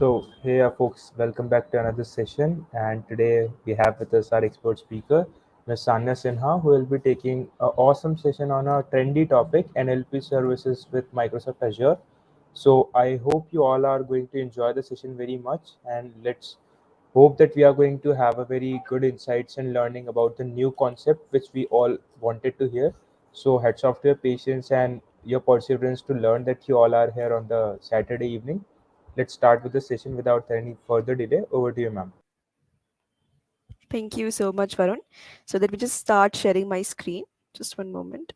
Hey, folks, welcome back to another session. And today we have with us our expert speaker, Ms. Sanya Sinha, who will be taking an awesome session on a trendy topic, NLP services with Microsoft Azure. So, I hope you all are going to enjoy the session very much. And let's hope that we are going to have a very good insights and learning about the new concept which we all wanted to hear. So, hats off to your patience and your perseverance to learn that you all are here on the Saturday evening. Let's start with the session without any further delay. Over to you, ma'am. Thank you so much, Varun. So let me just start sharing my screen. Just one moment.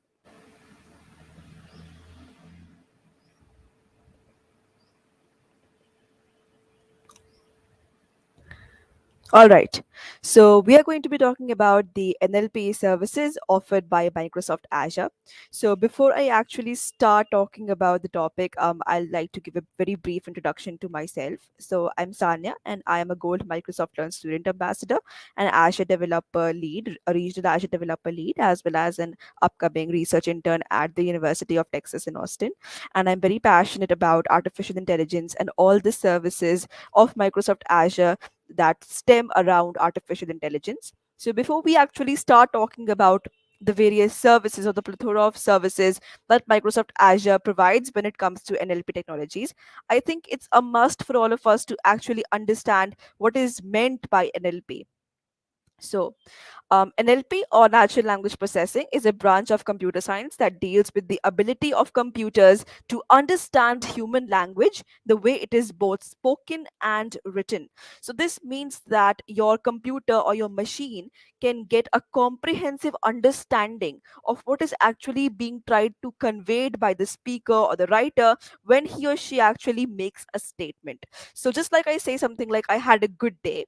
All right. So we are going to be talking about the NLP services offered by Microsoft Azure. So before I actually start talking about the topic, I'd like to give a very brief introduction to myself. So I'm Sanya, and I am a Gold Microsoft Learn Student Ambassador and Azure Developer Lead, a regional Azure Developer Lead, as well as an upcoming research intern at the University of Texas in Austin. And I'm very passionate about artificial intelligence and all the services of Microsoft Azure that stem around artificial intelligence. So before we actually start talking about the various services or the plethora of services that Microsoft Azure provides when it comes to NLP technologies, I think it's a must for all of us to actually understand what is meant by NLP. So, NLP or natural language processing is a branch of computer science that deals with the ability of computers to understand human language the way it is both spoken and written. So, this means that your computer or your machine can get a comprehensive understanding of what is actually being tried to conveyed by the speaker or the writer when he or she actually makes a statement. So, just like I say something like, I had a good day,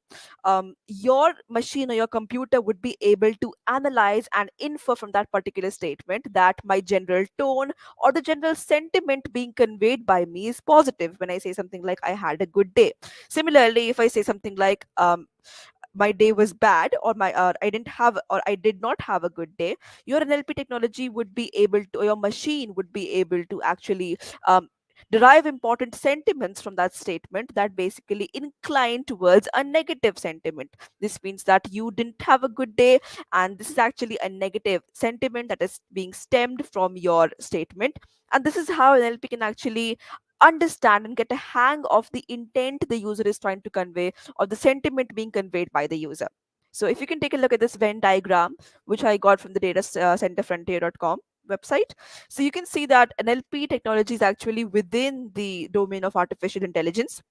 your machine or your computer would be able to analyze and infer from that particular statement that my general tone or the general sentiment being conveyed by me is positive when I say something like I had a good day. Similarly, if I say something like my day was bad, or my I didn't have, or I did not have a good day, your NLP technology would be able to, or your machine would be able to actually um, derive important sentiments from that statement that basically incline towards a negative sentiment. This means that you didn't have a good day, and this is actually a negative sentiment that is being stemmed from your statement. And this is how NLP can actually understand and get a hang of the intent the user is trying to convey or the sentiment being conveyed by the user. So if you can take a look at this Venn diagram, which I got from the data centerfrontier.com website, so you can see that NLP technology is actually within the domain of artificial intelligence,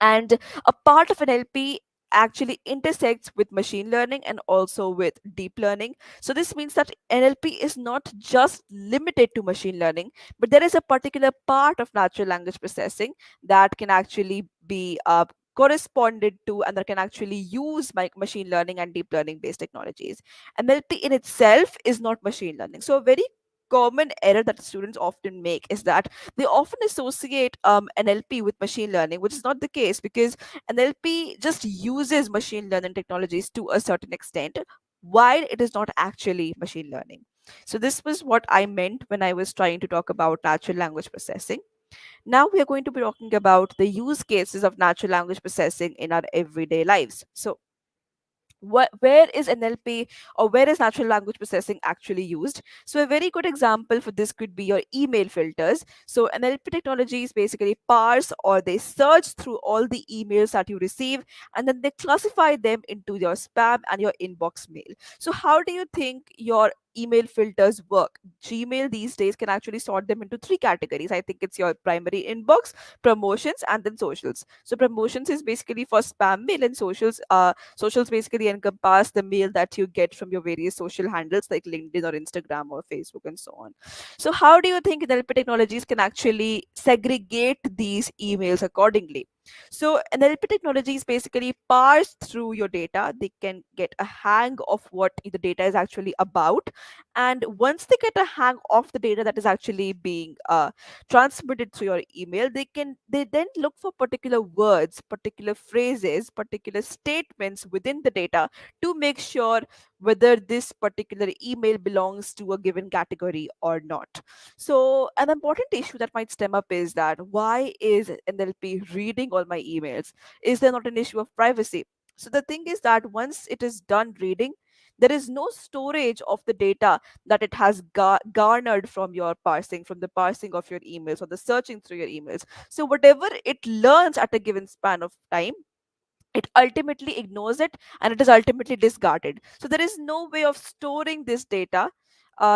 and a part of NLP actually intersects with machine learning and also with deep learning. So this means that NLP is not just limited to machine learning, but there is a particular part of natural language processing that can actually be corresponded to, and that can actually use machine learning and deep learning based technologies. NLP in itself is not machine learning. So a very common error that students often make is that they often associate NLP with machine learning, which is not the case, because NLP just uses machine learning technologies to a certain extent, while it is not actually machine learning. So, this was what I meant when I was trying to talk about natural language processing. Now, we are going to be talking about the use cases of natural language processing in our everyday lives. So, where is NLP or where is natural language processing actually used? So, a very good example for this could be your email filters. So, NLP technologies basically parse or they search through all the emails that you receive, and then they classify them into your spam and your inbox mail. So, how do you think your email filters work? Gmail these days can actually sort them into three categories. I think it's your primary inbox, promotions, and then socials. So promotions is basically for spam mail, and socials basically encompass the mail that you get from your various social handles like LinkedIn or Instagram or Facebook and so on. So how do you think NLP technologies can actually segregate these emails accordingly? So NLP technologies basically parse through your data. They can get a hang of what the data is actually about, And once they get a hang of the data that is actually being transmitted through your email, they then look for particular words, particular phrases, particular statements within the data to make sure whether this particular email belongs to a given category or not. So an important issue that might stem up is that why is NLP reading all my emails? Is there not an issue of privacy? So the thing is that once it is done reading, there is no storage of the data that it has garnered from your parsing, from the parsing of your emails or the searching through your emails. So whatever it learns at a given span of time, it ultimately ignores it and it is ultimately discarded. So there is no way of storing this data.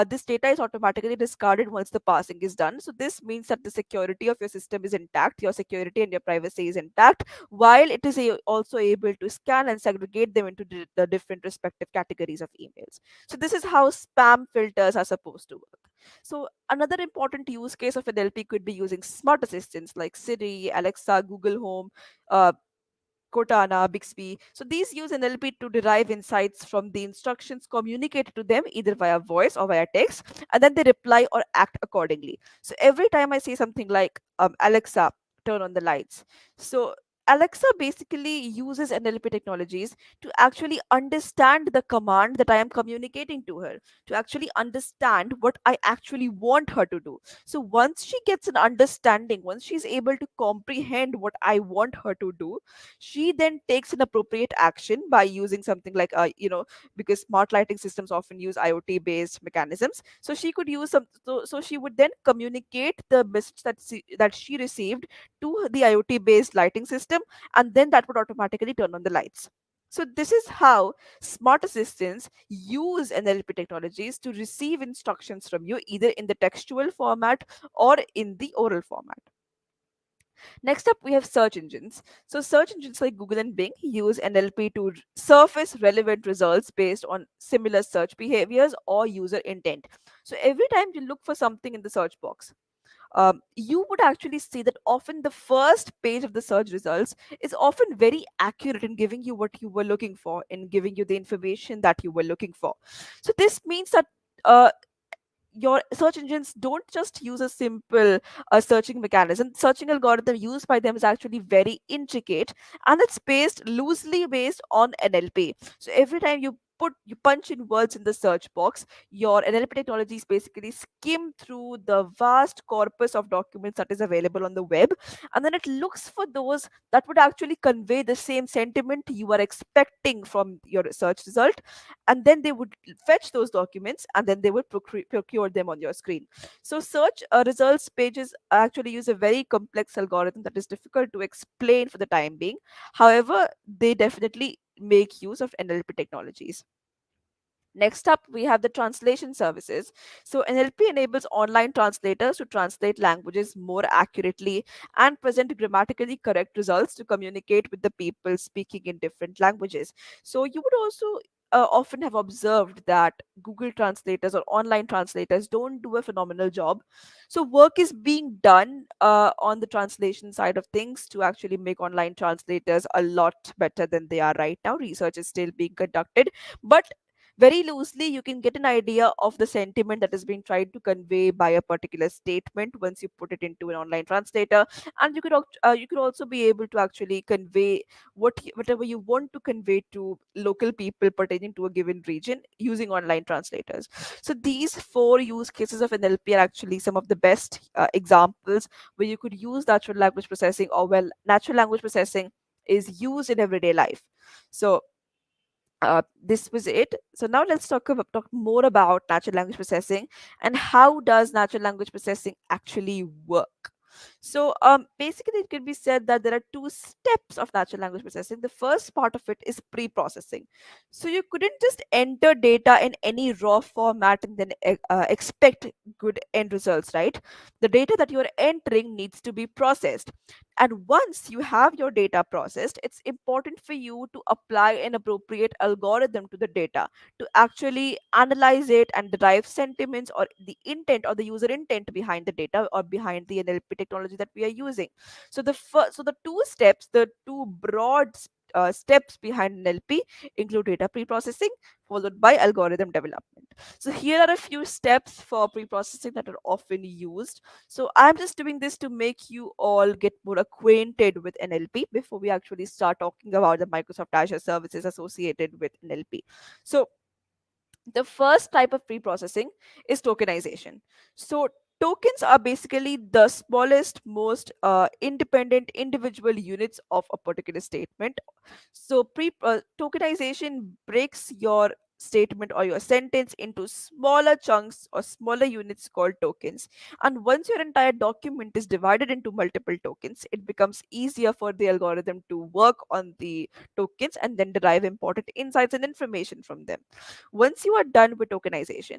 This data is automatically discarded once the parsing is done. So this means that the security of your system is intact, your security and your privacy is intact, while it is also able to scan and segregate them into the different respective categories of emails. So this is how spam filters are supposed to work. So another important use case of NLP could be using smart assistants like Siri, Alexa, Google Home, uh, Cortana, Bixby. So these use NLP to derive insights from the instructions communicated to them either via voice or via text, and then they reply or act accordingly. So every time I say something like Alexa, turn on the lights. So Alexa basically uses NLP technologies to actually understand the command that I am communicating to her, to actually understand what I actually want her to do. So once she gets an understanding, once she's able to comprehend what I want her to do, she then takes an appropriate action by using something like because smart lighting systems often use IoT based mechanisms. So she could use so she would then communicate the message that she received to the IoT based lighting system, and then that would automatically turn on the lights. So this is how smart assistants use NLP technologies to receive instructions from you either in the textual format or in the oral format. Next up, we have search engines. So, search engines like Google and Bing use NLP to surface relevant results based on similar search behaviors or user intent. So, every time you look for something in the search box, you would actually see that often the first page of the search results is often very accurate in giving you what you were looking for, in giving you the information that you were looking for. So, this means that uh, your search engines don't just use a simple searching mechanism. Searching algorithm used by them is actually very intricate, and it's based loosely based on NLP. So every time you punch in words in the search box, your NLP technologies basically skim through the vast corpus of documents that is available on the web, and then it looks for those that would actually convey the same sentiment you are expecting from your search result, and then they would fetch those documents and then they would procure them on your screen. So search results pages actually use a very complex algorithm that is difficult to explain for the time being. However, they definitely make use of NLP technologies. Next up, we have the translation services. So, NLP enables online translators to translate languages more accurately and present grammatically correct results to communicate with the people speaking in different languages. So, you would also often have observed that Google translators or online translators don't do a phenomenal job. So, work is being done on the translation side of things to actually make online translators a lot better than they are right now. Research is still being conducted, but very loosely you can get an idea of the sentiment that is being tried to convey by a particular statement once you put it into an online translator. And you could also be able to actually convey whatever you want to convey to local people pertaining to a given region using online translators. So these four use cases of NLP are actually some of the best examples where you could use natural language processing, or well, natural language processing is used in everyday life. So this was it. So now let's talk more about natural language processing and how does natural language processing actually work. So basically, it can be said that there are two steps of natural language processing. The first part of it is pre-processing. So you couldn't just enter data in any raw format and then expect good end results, right? The data that you are entering needs to be processed. And once you have your data processed, it's important for you to apply an appropriate algorithm to the data to actually analyze it and derive sentiments or the intent or the user intent behind the data or behind the NLP technology that we are using. So the two steps, the two broad steps behind NLP include data pre-processing followed by algorithm development. So here are a few steps for pre-processing that are often used. So I'm just doing this to make you all get more acquainted with NLP before we actually start talking about the Microsoft Azure services associated with NLP. So the first type of pre-processing is tokenization. So tokens are basically the smallest, most independent individual units of a particular statement. So tokenization breaks your statement or your sentence into smaller chunks or smaller units called tokens. And once your entire document is divided into multiple tokens, it becomes easier for the algorithm to work on the tokens and then derive important insights and information from them. Once you are done with tokenization,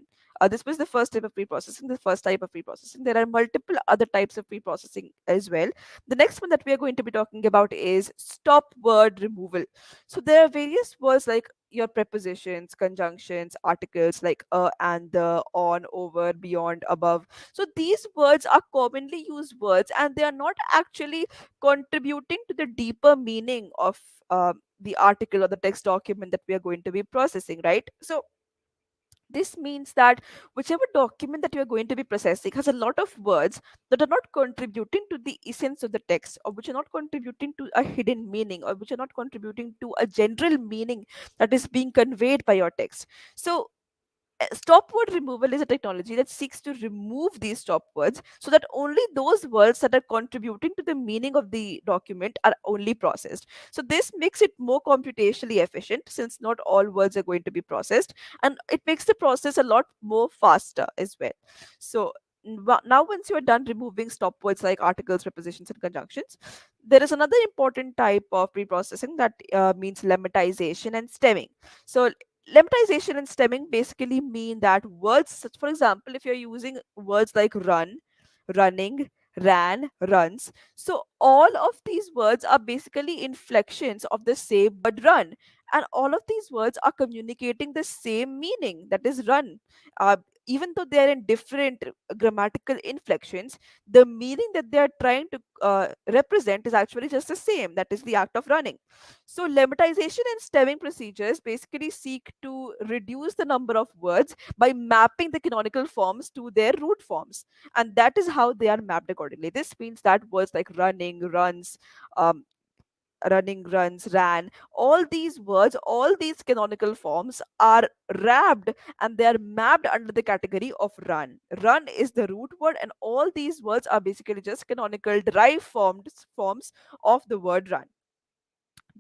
this was the first type of pre-processing. The first type of pre-processing. There are multiple other types of pre-processing as well. The next one that we are going to be talking about is stop word removal. So there are various words like your prepositions, conjunctions, articles like and the, on, over, beyond, above. So these words are commonly used words and they are not actually contributing to the deeper meaning of the article or the text document that we are going to be processing, right? So this means that whichever document that you are going to be processing has a lot of words that are not contributing to the essence of the text, or which are not contributing to a hidden meaning, or which are not contributing to a general meaning that is being conveyed by your text. So stop word removal is a technology that seeks to remove these stop words so that only those words that are contributing to the meaning of the document are only processed. So this makes it more computationally efficient since not all words are going to be processed, and it makes the process a lot more faster as well. So now once you are done removing stop words like articles, prepositions, and conjunctions, there is another important type of pre-processing that means lemmatization and stemming. So lemmatization and stemming basically mean that words such, for example, if you're using words like run, running, ran, runs, so all of these words are basically inflections of the same word run, and all of these words are communicating the same meaning, that is run. Even though they are in different grammatical inflections, the meaning that they are trying to represent is actually just the same, that is the act of running. So, lemmatization and stemming procedures basically seek to reduce the number of words by mapping the canonical forms to their root forms. And that is how they are mapped accordingly. This means that words like running, runs, um, running, runs, ran, all these words, all these canonical forms are wrapped and they are mapped under the category of run. Run is the root word, and all these words are basically just canonical derived forms of the word run.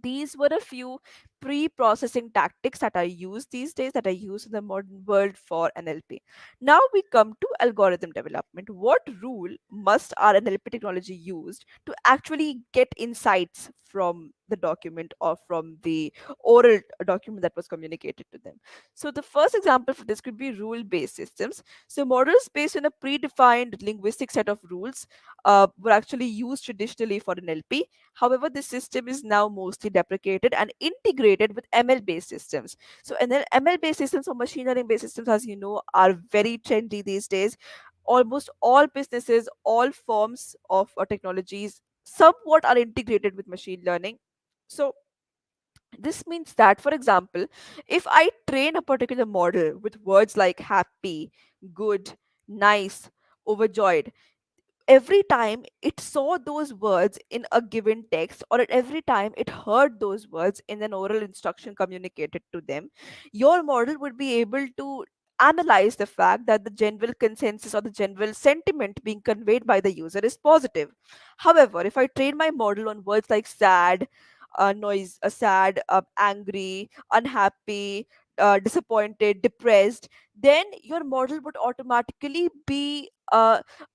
These were a few pre-processing tactics that are used these days, that are used in the modern world for NLP. Now we come to algorithm development. What rule must our NLP technology use to actually get insights from the document or from the oral document that was communicated to them? So the first example for this could be rule-based systems. So models based on a predefined linguistic set of rules were actually used traditionally for NLP. However, this system is now mostly deprecated and integrated with ML based systems. So, ML based systems or machine learning based systems, as you know, are very trendy these days. Almost all businesses, all forms of technologies, somewhat are integrated with machine learning. So, this means that, for example, if I train a particular model with words like happy, good, nice, overjoyed, every time it saw those words in a given text, or at every time it heard those words in an oral instruction communicated to them, your model would be able to analyze the fact that the general consensus or the general sentiment being conveyed by the user is positive. However, if I train my model on words like sad, sad, angry, unhappy, disappointed, depressed, then your model would automatically be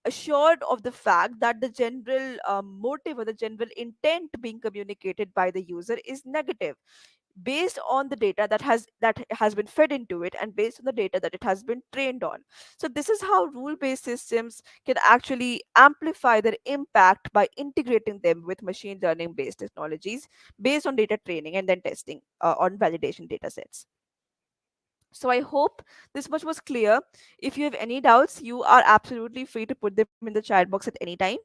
assured of the fact that the general motive or the general intent being communicated by the user is negative, based on the data that has been fed into it and based on the data that it has been trained on. So this is how rule based systems can actually amplify their impact by integrating them with machine learning based technologies based on data training and then testing on validation data sets. So I hope this much was clear. If you have any doubts, you are absolutely free to put them in the chat box at any time.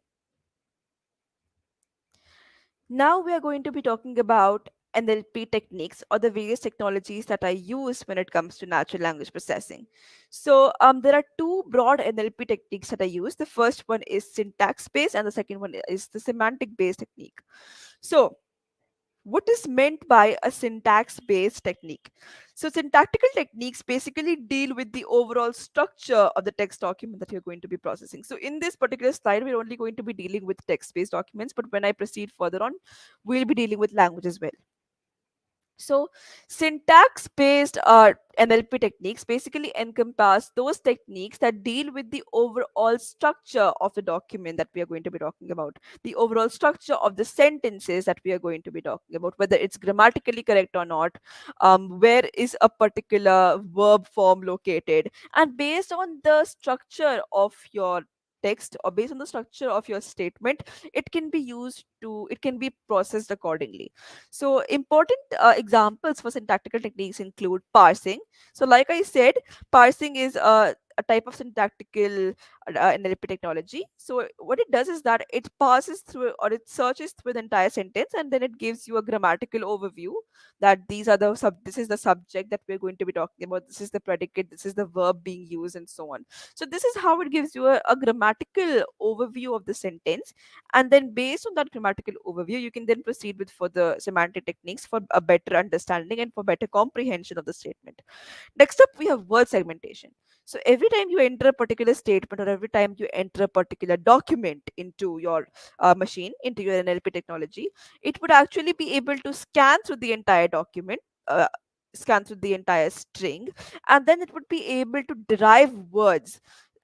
Now we are going to be talking about NLP techniques or the various technologies that I use when it comes to natural language processing. So there are two broad NLP techniques that I use. The first one is syntax based, and the second one is the semantic based technique. So what is meant by a syntax based technique? So, syntactical techniques basically deal with the overall structure of the text document that you're going to be processing. So, in this particular slide, we're only going to be dealing with text based documents, but when I proceed further on, we'll be dealing with language as well. So, syntax based NLP techniques basically encompass those techniques that deal with the overall structure of the document that we are going to be talking about, the overall structure of the sentences that we are going to be talking about, whether it's grammatically correct or not, where is a particular verb form located, and based on the structure of your text or based on the structure of your statement, it can be processed accordingly. So, important examples for syntactical techniques include parsing. So, like I said, parsing is a type of syntactical NLP technology. So, what it does is that it passes through or it searches through the entire sentence, and then it gives you a grammatical overview that this is the subject that we're going to be talking about, this is the predicate, this is the verb being used, and so on. So, this is how it gives you a grammatical overview of the sentence, and then based on that grammatical overview you can then proceed with further semantic techniques for a better understanding and for better comprehension of the statement. Next up, we have word segmentation. So every time you enter a particular statement or every time you enter a particular document into your machine, into your NLP technology, it would actually be able to scan through the entire document, scan through the entire string, and then it would be able to derive words,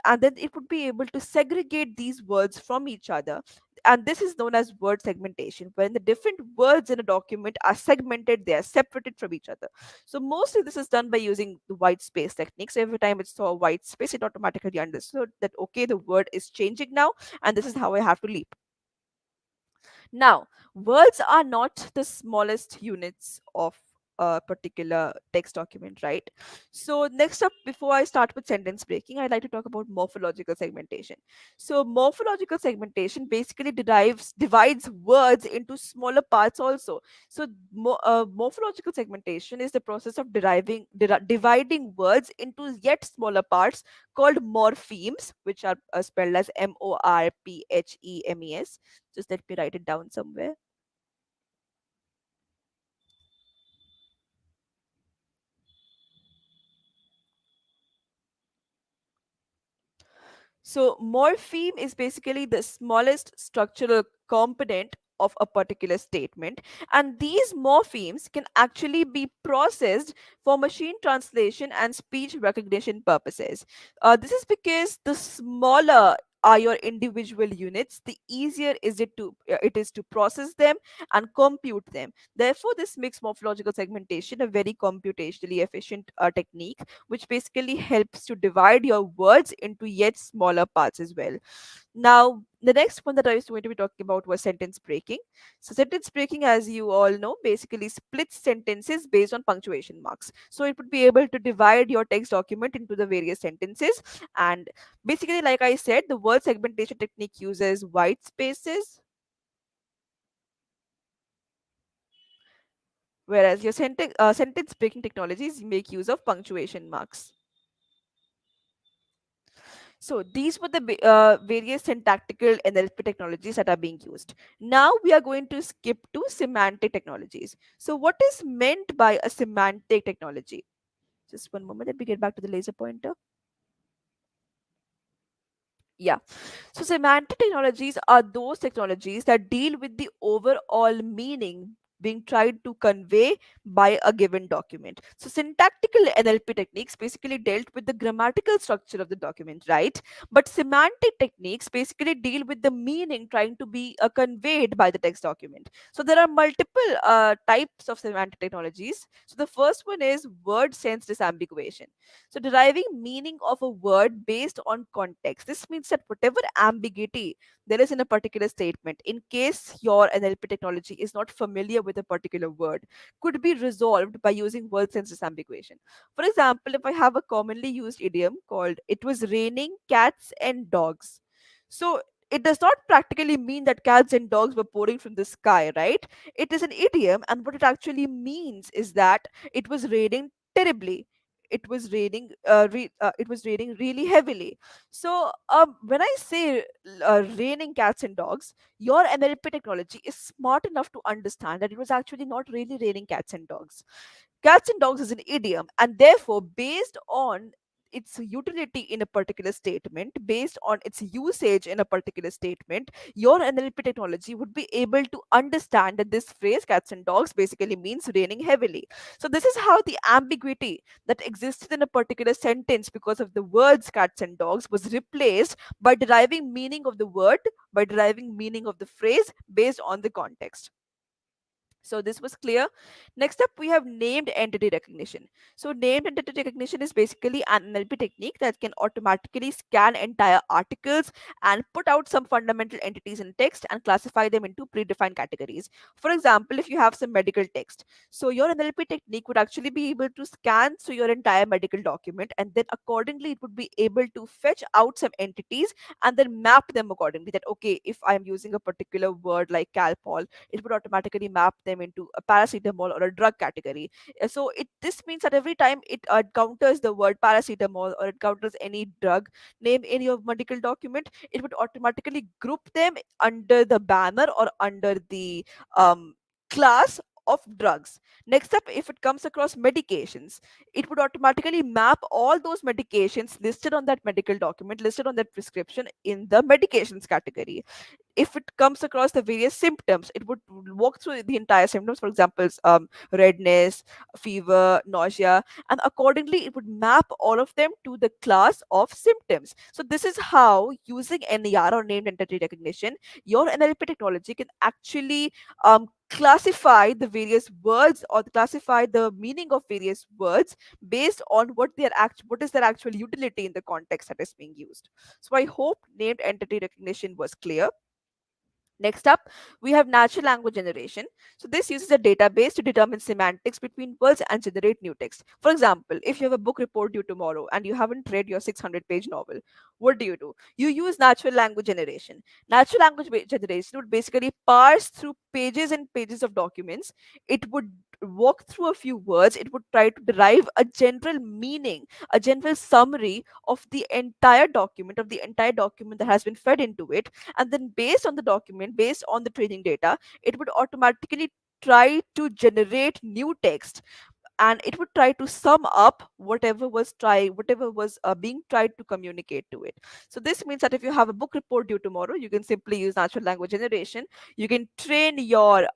and then it would be able to segregate these words from each other. And this is known as word segmentation, when the different words in a document are segmented, they are separated from each other. So mostly this is done by using the white space technique. So every time it saw a white space, it automatically understood that okay, the word is changing now, and this is how I have to leap. Now, words are not the smallest units of a particular text document, right? So, next up, before I start with sentence breaking, I'd like to talk about morphological segmentation. So, morphological segmentation basically divides words into smaller parts also. So, morphological segmentation is the process of dividing words into yet smaller parts called morphemes, which are spelled as Morphemes. Just let me write it down somewhere. So, morpheme is basically the smallest structural component of a particular statement, and these morphemes can actually be processed for machine translation and speech recognition purposes. This is because the smaller are your individual units, the easier it is to process them and compute them. Therefore, this makes morphological segmentation a very computationally efficient technique, which basically helps to divide your words into yet smaller parts as well. Now, the next one that I was going to be talking about was sentence breaking. So, sentence breaking, as you all know, basically splits sentences based on punctuation marks. So, it would be able to divide your text document into the various sentences. And basically, like I said, the word segmentation technique uses white spaces, whereas your sentence breaking technologies make use of punctuation marks. So these were the various syntactical NLP technologies that are being used. Now we are going to skip to semantic technologies. So what is meant by a semantic technology? Just one moment, let me get back to the laser pointer. Yeah. So semantic technologies are those technologies that deal with the overall meaning being tried to convey by a given document. So syntactical NLP techniques basically dealt with the grammatical structure of the document, right? But semantic techniques basically deal with the meaning trying to be conveyed by the text document. So there are multiple types of semantic technologies. So the first one is word sense disambiguation. So, deriving meaning of a word based on context. This means that whatever ambiguity there is in a particular statement, in case your NLP technology is not familiar with a particular word, could be resolved by using word sense disambiguation. For example, if I have a commonly used idiom called "it was raining cats and dogs," so it does not practically mean that cats and dogs were pouring from the sky, right? It is an idiom, and what it actually means is that it was raining terribly. It was raining really heavily. So, when I say raining cats and dogs, your NLP technology is smart enough to understand that it was actually not really raining cats and dogs. Cats and dogs is an idiom, and therefore, based on its utility in a particular statement, based on its usage in a particular statement, your NLP technology would be able to understand that this phrase, cats and dogs, basically means raining heavily. So, this is how the ambiguity that existed in a particular sentence because of the words cats and dogs was replaced by deriving meaning of the word, by deriving meaning of the phrase based on the context. So this was clear. Next up, we have named entity recognition. So named entity recognition is basically an NLP technique that can automatically scan entire articles and put out some fundamental entities in text and classify them into predefined categories. For example, if you have some medical text, so your NLP technique would actually be able to scan through your entire medical document, and then accordingly it would be able to fetch out some entities and then map them accordingly. That okay, if I am using a particular word like calpol, it would automatically map them into a paracetamol or a drug category. So this means that every time it encounters the word paracetamol or it encounters any drug name in your medical document, it would automatically group them under the banner or under the class of drugs. Next up, if it comes across medications, it would automatically map all those medications listed on that medical document, listed on that prescription in the medications category. If it comes across the various symptoms, it would walk through the entire symptoms, for example, redness, fever, nausea, and accordingly it would map all of them to the class of symptoms. So this is how, using NER or named entity recognition, your NLP technology can actually classify the various words or classify the meaning of various words based on what is their actual utility in the context that is being used. So I hope named entity recognition was clear. Next up, we have natural language generation. So this uses a database to determine semantics between words and generate new text. For example, if you have a book report due tomorrow and you haven't read your 600-page novel, what do? You use natural language generation. Natural language generation would basically parse through pages and pages of documents. It would walk through a few words. It would try to derive a general meaning, a general summary of the entire document that has been fed into it, and then based on the document, based on the training data, it would automatically try to generate new text, and it would try to sum up whatever was being tried to communicate to it. So this means that if you have a book report due tomorrow, you can simply use natural language generation. You can train your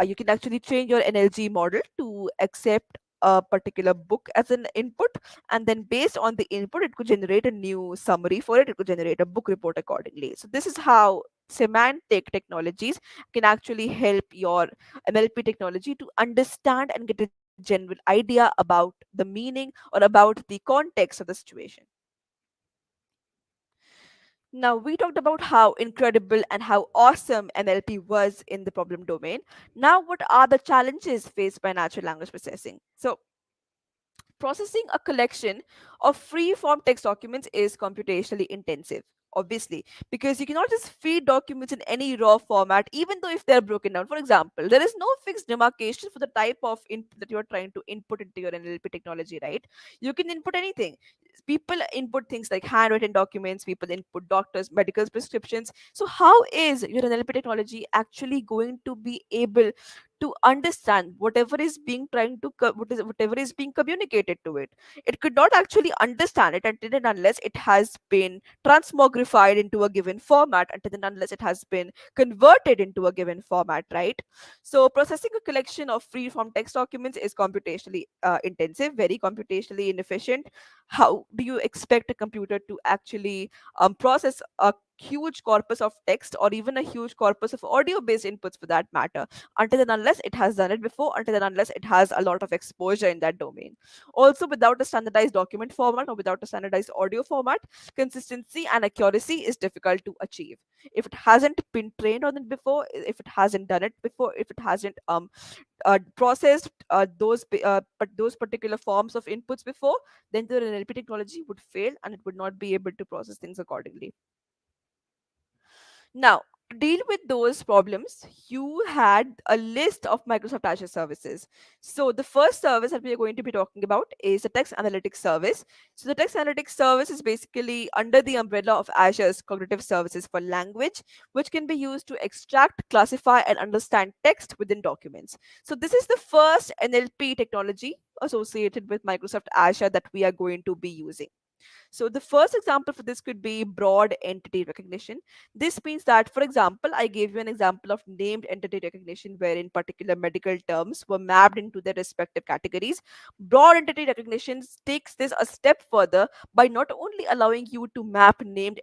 you can actually train your NLG model to accept a particular book as an input, and then based on the input, it could generate a new summary for it. It could generate a book report accordingly. So this is how semantic technologies can actually help your NLP technology to understand and get a general idea about the meaning or about the context of the situation. Now, we talked about how incredible and how awesome NLP was in the problem domain. Now, what are the challenges faced by natural language processing? So, processing a collection of free form text documents is computationally intensive, obviously, because you cannot just feed documents in any raw format, even though if they're broken down. For example, there is no fixed demarcation for the type of input that you're trying to input into your NLP technology, right? You can input anything. People input things like handwritten documents, people input doctors' medical prescriptions. So, how is your NLP technology actually going to be able to understand whatever is being trying to whatever is being communicated to it? It could not actually understand it until and unless it has been transmogrified into a given format, until and unless it has been converted into a given format, right? So processing a collection of free form text documents is computationally intensive, very computationally inefficient. How do you expect a computer to actually process a huge corpus of text or even a huge corpus of audio based inputs for that matter, until and unless it has done it before, until and unless it has a lot of exposure in that domain? Also, without a standardized document format or without a standardized audio format, consistency and accuracy is difficult to achieve. If it hasn't been trained on it before, if it hasn't done it before, if it hasn't processed but those particular forms of inputs before, then the NLP technology would fail and it would not be able to process things accordingly. Now, to deal with those problems, you had a list of Microsoft Azure services. So, the first service that we are going to be talking about is the text analytics service. So, the text analytics service is basically under the umbrella of Azure's cognitive services for language, which can be used to extract, classify, and understand text within documents. So, this is the first NLP technology associated with Microsoft Azure that we are going to be using. So the first example for this could be broad entity recognition. This means that, for example, I gave you an example of named entity recognition wherein particular medical terms were mapped into their respective categories. Broad entity recognition takes this a step further by not only allowing you to map named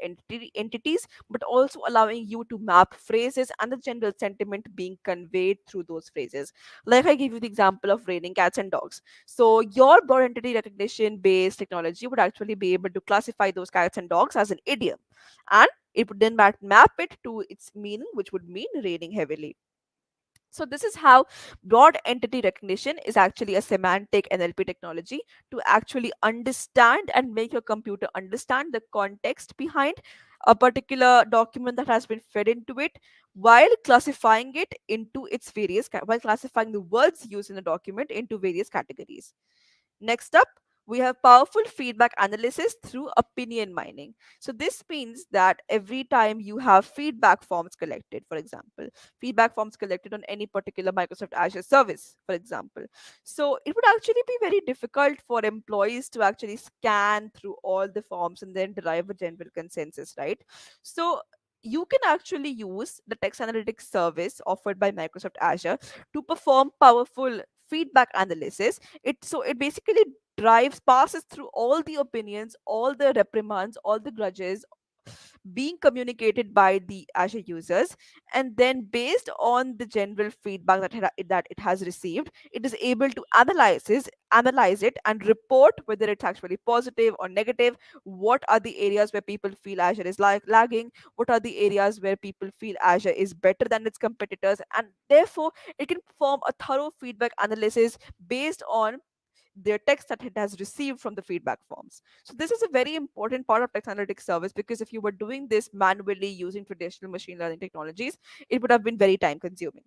entities, but also allowing you to map phrases and the general sentiment being conveyed through those phrases. Like I gave you the example of raining cats and dogs. So your broad entity recognition based technology would actually be able to classify those cats and dogs as an idiom, and it would then map it to its meaning, which would mean raining heavily. So this is how broad entity recognition is actually a semantic NLP technology to actually understand and make your computer understand the context behind a particular document that has been fed into it, while classifying it into its while classifying the words used in the document into various categories. Next up, we have powerful feedback analysis through opinion mining. So this means that every time you have feedback forms collected, for example, feedback forms collected on any particular Microsoft Azure service, for example. So it would actually be very difficult for employees to actually scan through all the forms and then derive a general consensus, right? So you can actually use the text analytics service offered by Microsoft Azure to perform powerful feedback analysis. It basically passes through all the opinions, all the reprimands, all the grudges being communicated by the Azure users, and then based on the general feedback that it has received, it is able to analyze it and report whether it's actually positive or negative. What are the areas where people feel Azure is lagging? What are the areas where people feel Azure is better than its competitors? And therefore, it can perform a thorough feedback analysis based on their text that it has received from the feedback forms. So this is a very important part of text analytics service, because if you were doing this manually using traditional machine learning technologies, it would have been very time consuming.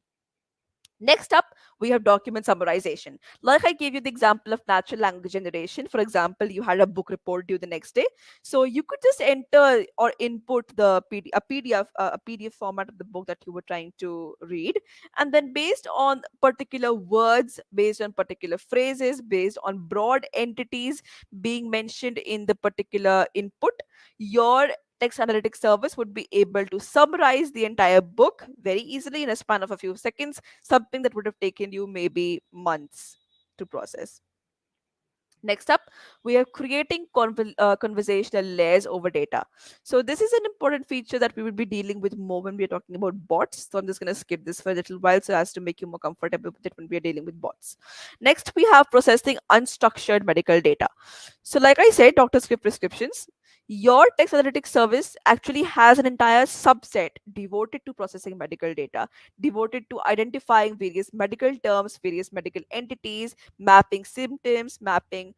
Next up, we have document summarization. Like I gave you the example of natural language generation. For example, you had a book report due the next day. So you could just enter or input a PDF format of the book that you were trying to read. And then based on particular words, based on particular phrases, based on broad entities being mentioned in the particular input, your text analytics service would be able to summarize the entire book very easily in a span of a few seconds, something that would have taken you maybe months to process. Next up, we are creating conversational layers over data. So this is an important feature that we will be dealing with more when we are talking about bots. So I'm just going to skip this for a little while so as to make you more comfortable with it when we are dealing with bots. Next, we have processing unstructured medical data. So like I said, doctor script prescriptions. Your text analytics service actually has an entire subset devoted to processing medical data, devoted to identifying various medical terms, various medical entities, mapping symptoms, mapping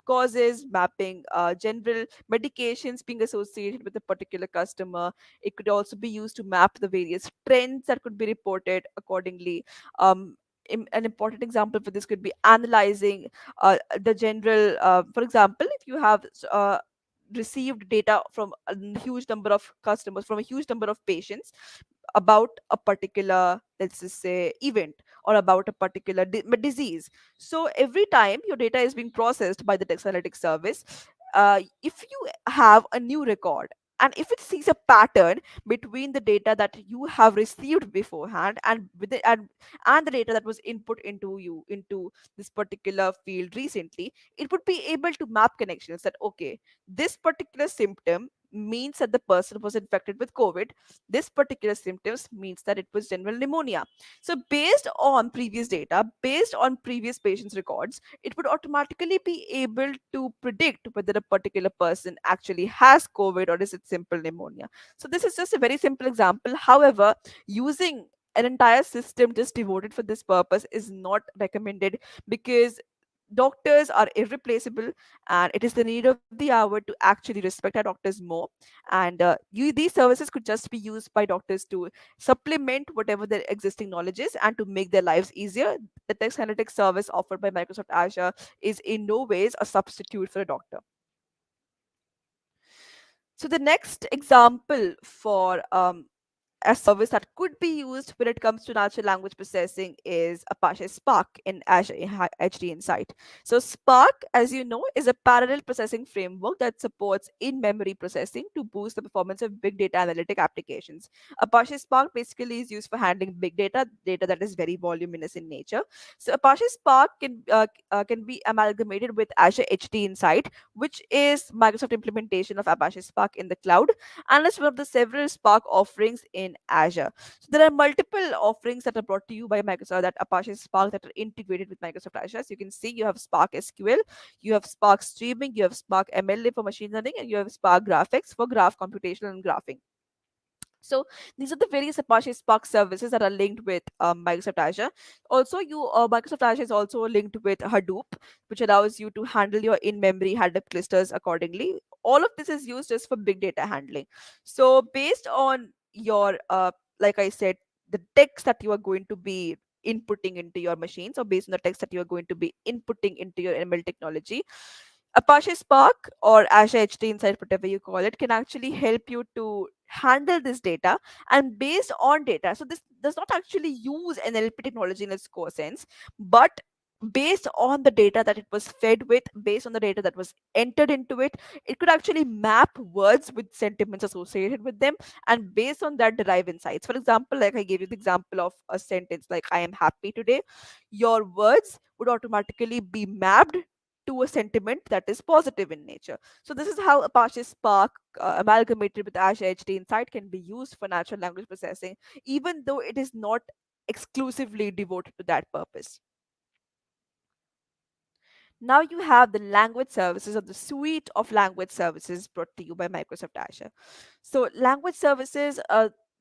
causes, mapping general medications being associated with a particular customer. It could also be used to map the various trends that could be reported accordingly. An important example for this could be analyzing the general, for example, if you have received data from a huge number of customers, from a huge number of patients about a particular, let's just say, event or about a particular disease. So every time your data is being processed by the text analytics service, if you have a new record, and if it sees a pattern between the data that you have received beforehand and and the data that was input into this particular field recently, it would be able to map connections that, okay, this particular symptom means that the person was infected with COVID. This particular symptoms means that it was general pneumonia. So based on previous data, based on previous patients records, it would automatically be able to predict whether a particular person actually has COVID or is it simple pneumonia. So this is just a very simple example. However, using an entire system just devoted for this purpose is not recommended, because Doctors are irreplaceable, and it is the need of the hour to actually respect our doctors more. And these services could just be used by doctors to supplement whatever their existing knowledge is and to make their lives easier. The text analytics service offered by Microsoft Azure is in no ways a substitute for a doctor. So the next example for a service that could be used when it comes to natural language processing is Apache Spark in Azure HD Insight. So Spark, as you know, is a parallel processing framework that supports in-memory processing to boost the performance of big data analytic applications. Apache Spark basically is used for handling big data, data that is very voluminous in nature. So Apache Spark can be amalgamated with Azure HD Insight, which is Microsoft implementation of Apache Spark in the cloud, and it's one of the several Spark offerings in Azure. So there are multiple offerings that are brought to you by Microsoft, that Apache Spark, that are integrated with Microsoft Azure. So you can see you have Spark SQL, you have Spark Streaming, you have Spark MLA for machine learning, and you have Spark Graphics for graph computation and graphing. So these are the various Apache Spark services that are linked with Microsoft Azure. Also, Microsoft Azure is also linked with Hadoop, which allows you to handle your in-memory Hadoop clusters accordingly. All of this is used just for big data handling. So based on your, like I said, the text that you are going to be inputting into your machines, or based on the text that you are going to be inputting into your ML technology, Apache Spark or Azure HD Insight, whatever you call it, can actually help you to handle this data and based on data. So this does not actually use NLP technology in its core sense, but based on the data that it was fed with, based on the data that was entered into it, it could actually map words with sentiments associated with them, and based on that derive insights. For example, like I gave you the example of a sentence like "I am happy today," your words would automatically be mapped to a sentiment that is positive in nature. So this is how Apache Spark amalgamated with Azure HD Insight can be used for natural language processing, even though it is not exclusively devoted to that purpose. Now you have the language services, or the suite of language services brought to you by Microsoft Azure. So language services,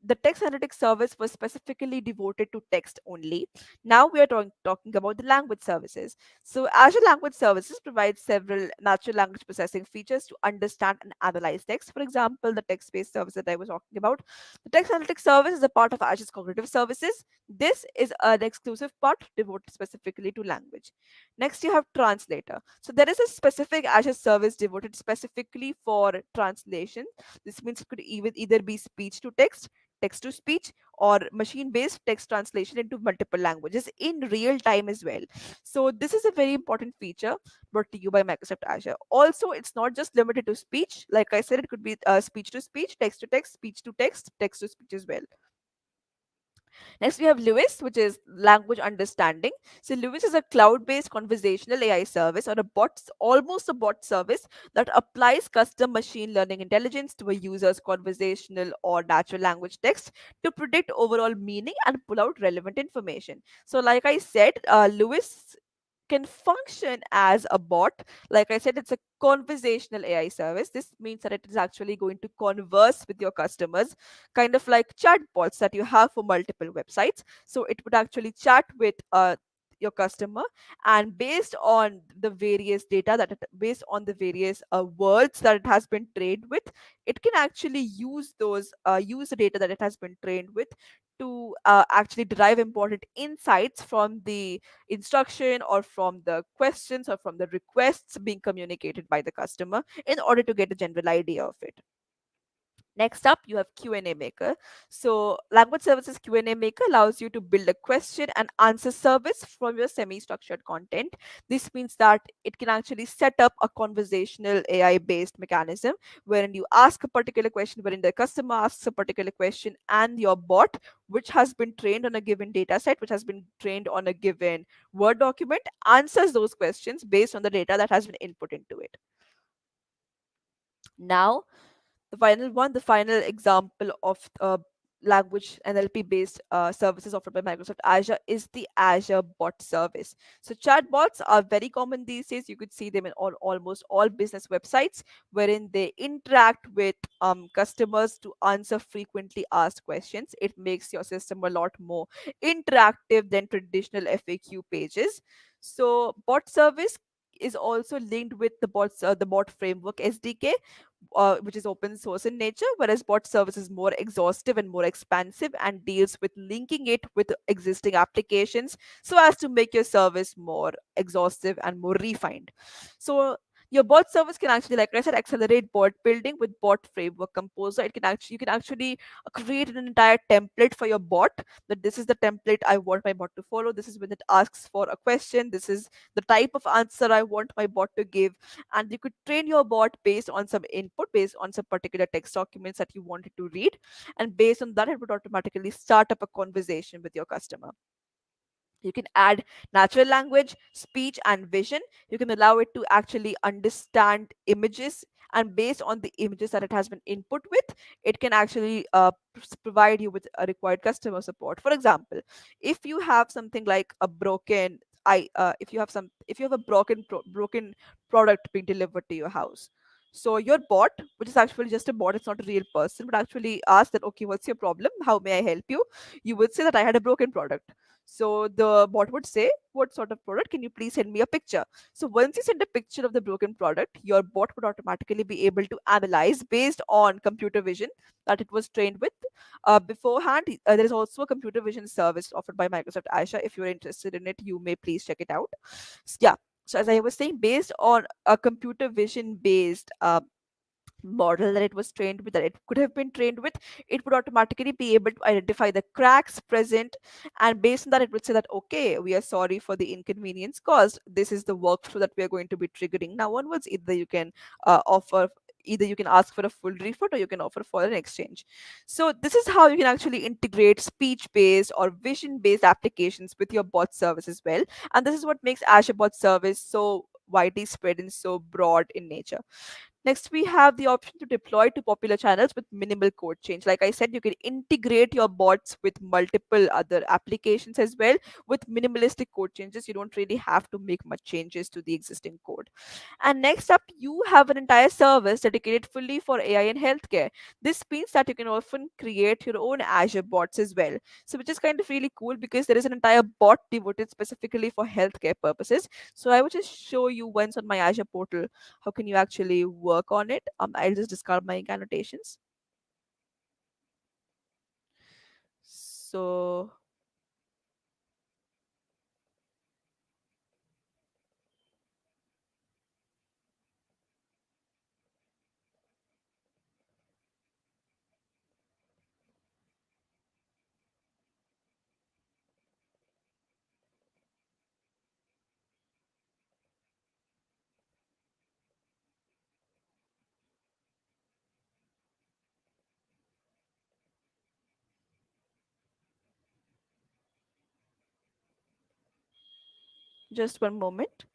the text analytics service was specifically devoted to text only. Now we are talking about the language services. So Azure Language Services provides several natural language processing features to understand and analyze text. For example, the text-based service that I was talking about. The text analytics service is a part of Azure's cognitive services. This is an exclusive part devoted specifically to language. Next, you have translator. So there is a specific Azure service devoted specifically for translation. This means it could even either be speech to text, text to speech, or machine based text translation into multiple languages in real time as well. So this is a very important feature brought to you by Microsoft Azure. Also, it's not just limited to speech. Like I said, it could be speech to speech, text to text, speech to text to speech as well. Next, we have Lewis, which is language understanding. So, Lewis is a cloud based conversational AI service, or almost a bot service that applies custom machine learning intelligence to a user's conversational or natural language text to predict overall meaning and pull out relevant information. So, like I said, Lewis can function as a bot. Like I said, it's a conversational AI service. This means that it is actually going to converse with your customers, kind of like chatbots that you have for multiple websites. So it would actually chat with your customer, and based on the various data based on the various words that it has been trained with, it can actually use the data that it has been trained with to actually derive important insights from the instruction or from the questions or from the requests being communicated by the customer in order to get a general idea of it. Next up, you have Q&A Maker. So Language Services Q&A Maker allows you to build a question and answer service from your semi-structured content. This means that it can actually set up a conversational AI-based mechanism wherein you ask a particular question, wherein the customer asks a particular question, and your bot, which has been trained on a given data set, which has been trained on a given Word document, answers those questions based on the data that has been input into it. Now, the final example of language NLP based services offered by Microsoft Azure is the Azure Bot Service. So chatbots are very common these days. You could see them in almost all business websites, wherein they interact with customers to answer frequently asked questions. It makes your system a lot more interactive than traditional FAQ pages. So bot service is also linked with the bot framework SDK, which is open source in nature, whereas bot service is more exhaustive and more expansive and deals with linking it with existing applications so as to make your service more exhaustive and more refined. So your bot service can actually, like I said, accelerate bot building with bot framework composer. It can actually, you can actually create an entire template for your bot, that this is the template I want my bot to follow. This is when it asks for a question. This is the type of answer I want my bot to give. And you could train your bot based on some input, based on some particular text documents that you wanted to read. And based on that, it would automatically start up a conversation with your customer. You can add natural language, speech, and vision. You can allow it to actually understand images, and based on the images that it has been input with, it can actually provide you with a required customer support. For example, if you have something like a broken if you have a broken product being delivered to your house, so your bot, which is actually just a bot, it's not a real person, would actually ask that, okay, what's your problem, how may I help you? You would say that I had a broken product. So the bot would say, what sort of product? Can you please send me a picture? So once you send a picture of the broken product, your bot would automatically be able to analyze based on computer vision that it was trained with. Beforehand, there is also a computer vision service offered by Microsoft Azure. If you're interested in it, you may please check it out. Yeah. So as I was saying, based on a computer vision based model that it was trained with, that it could have been trained with, it would automatically be able to identify the cracks present, and based on that it would say that, okay, we are sorry for the inconvenience caused. This is the workflow that we are going to be triggering now onwards. Either you can ask for a full refund, or you can offer for an exchange. So this is how you can actually integrate speech based or vision based applications with your bot service as well. And this is what makes Azure bot service so widely spread and so broad in nature. Next, we have the option to deploy to popular channels with minimal code change. Like I said, you can integrate your bots with multiple other applications as well with minimalistic code changes. You don't really have to make much changes to the existing code. And next up, you have an entire service dedicated fully for AI in healthcare. This means that you can often create your own Azure bots as well. So, which is kind of really cool because there is an entire bot devoted specifically for healthcare purposes. So, I will just show you once on my Azure portal how can you actually work on it. I'll just discard my annotations. So, just one moment.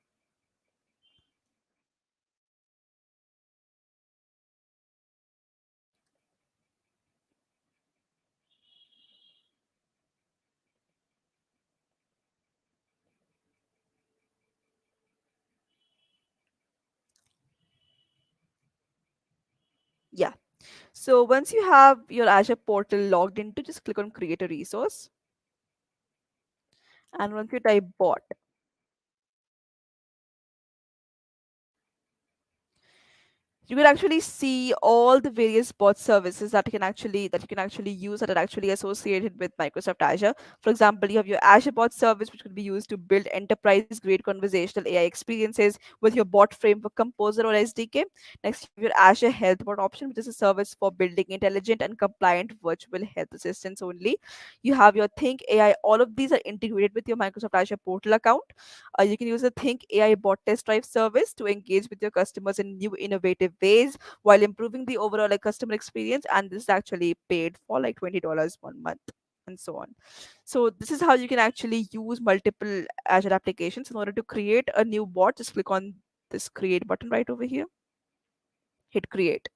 Yeah. So once you have your Azure portal logged into, just click on create a resource. And once you type bot, you can actually see all the various bot services that you can actually use that are actually associated with Microsoft Azure. For example, you have your Azure bot service, which could be used to build enterprise grade conversational AI experiences with your bot framework composer or SDK. Next, you have your Azure health bot option, which is a service for building intelligent and compliant virtual health assistants only. You have your Think AI. All of these are integrated with your Microsoft Azure portal account. You can use the Think AI bot test drive service to engage with your customers in new innovative ways while improving the overall customer experience. And this is actually paid for like $20 one month and so on. So this is how you can actually use multiple Azure applications in order to create a new bot. Just click on this create button right over here, hit create,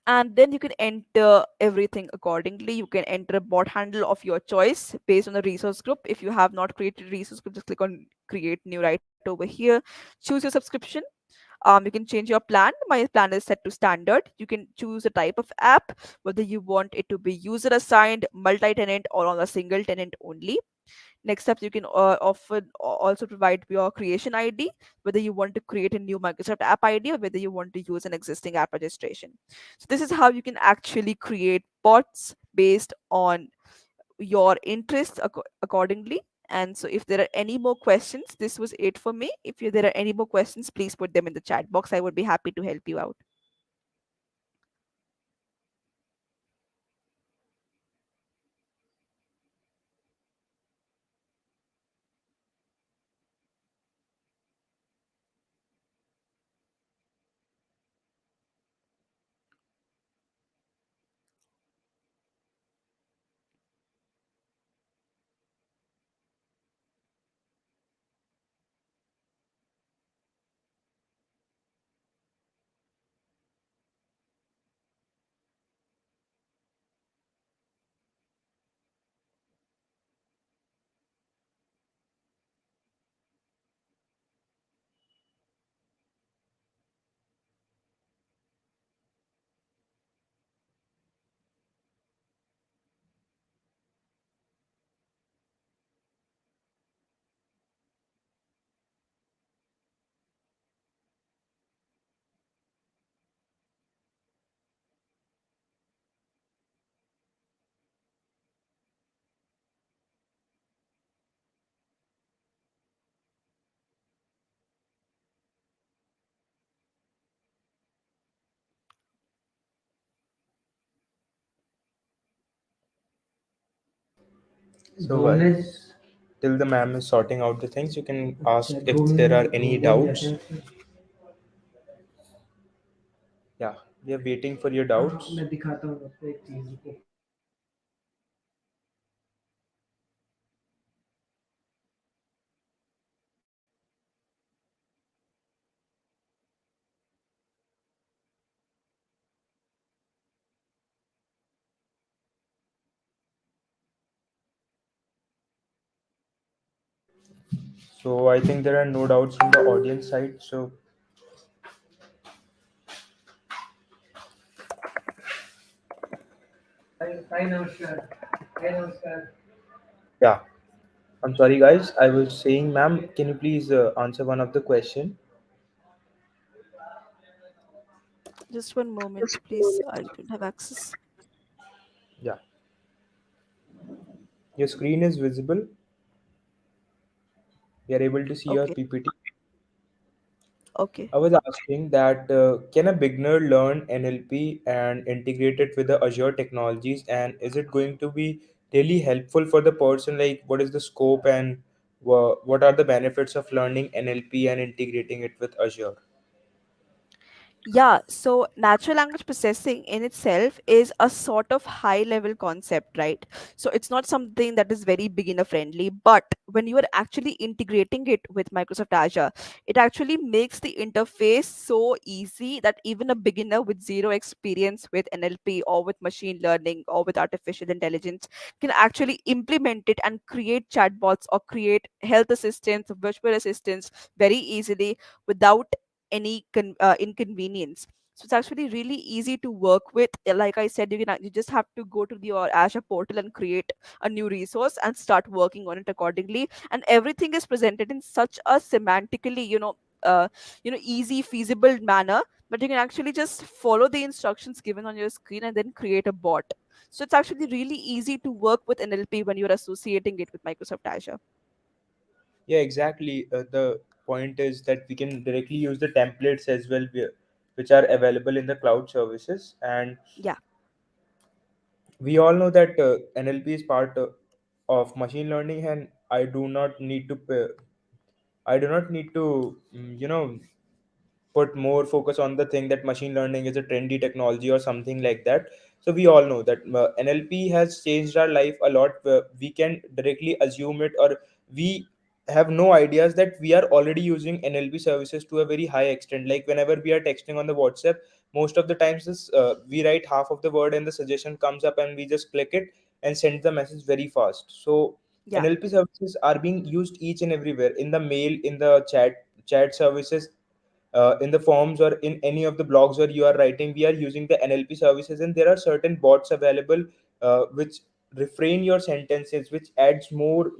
and then you can enter everything accordingly. You can enter a bot handle of your choice based on the resource group. If you have not created a resource group, just click on create new right over here. Choose your subscription. You can change your plan. My plan is set to standard. You can choose a type of app, whether you want it to be user assigned, multi-tenant, or on a single tenant only. Next up, you can often also provide your creation ID, whether you want to create a new Microsoft app ID or whether you want to use an existing app registration. So this is how you can actually create bots based on your interests accordingly. And so if there are any more questions, this was it for me. If there are any more questions, please put them in the chat box. I would be happy to help you out. So guys, till the ma'am is sorting out the things, you can ask if there are any doubts. Yeah, we are waiting for your doubts. So I think there are no doubts from the audience side. So yeah, I'm sorry guys. I was saying, ma'am, can you please answer one of the question? Just one moment, please. I don't have access. Yeah, your screen is visible. We are able to see your Okay. PPT. Okay. I was asking that can a beginner learn NLP and integrate it with the Azure technologies, and is it going to be really helpful for the person? Like, what is the scope and what are the benefits of learning NLP and integrating it with Azure? Yeah, so natural language processing in itself is a sort of high level concept, right? So it's not something that is very beginner friendly, but when you are actually integrating it with Microsoft Azure, it actually makes the interface so easy that even a beginner with zero experience with NLP or with machine learning or with artificial intelligence can actually implement it and create chatbots or create health assistants, virtual assistants very easily without any inconvenience. So it's actually really easy to work with. Like I said, you just have to go to your Azure portal and create a new resource and start working on it accordingly. And everything is presented in such a semantically, easy, feasible manner. But you can actually just follow the instructions given on your screen and then create a bot. So it's actually really easy to work with NLP when you're associating it with Microsoft Azure. Yeah, exactly. The point is that we can directly use the templates as well, which are available in the cloud services, and Yeah. we all know that NLP is part of machine learning, and I do not need to, put more focus on the thing that machine learning is a trendy technology or something like that. So we all know that NLP has changed our life a lot. We can directly assume it, or we have no ideas that we are already using NLP services to a very high extent. Like whenever we are texting on the WhatsApp, most of the times we write half of the word and the suggestion comes up and we just click it and send the message very fast. So Yeah. NLP services are being used each and everywhere, in the mail, in the chat services, in the forms, or in any of the blogs where you are writing. We are using the NLP services, and there are certain bots available which refrain your sentences, which adds more,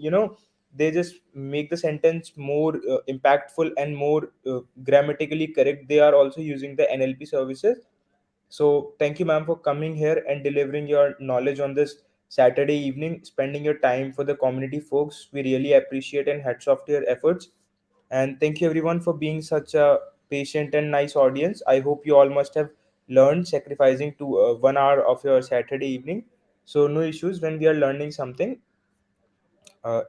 they just make the sentence more impactful and more grammatically correct. They are also using the NLP services. So thank you, ma'am, for coming here and delivering your knowledge on this Saturday evening, spending your time for the community folks. We really appreciate and hats off to your efforts. And thank you everyone for being such a patient and nice audience. I hope you all must have learned sacrificing to 1 hour of your Saturday evening. So no issues when we are learning something.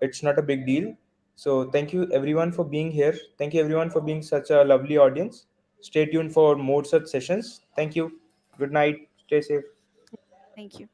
It's not a big deal. So thank you everyone for being here. Thank you everyone for being such a lovely audience. Stay tuned for more such sessions. Thank you. Good night. Stay safe. Thank you.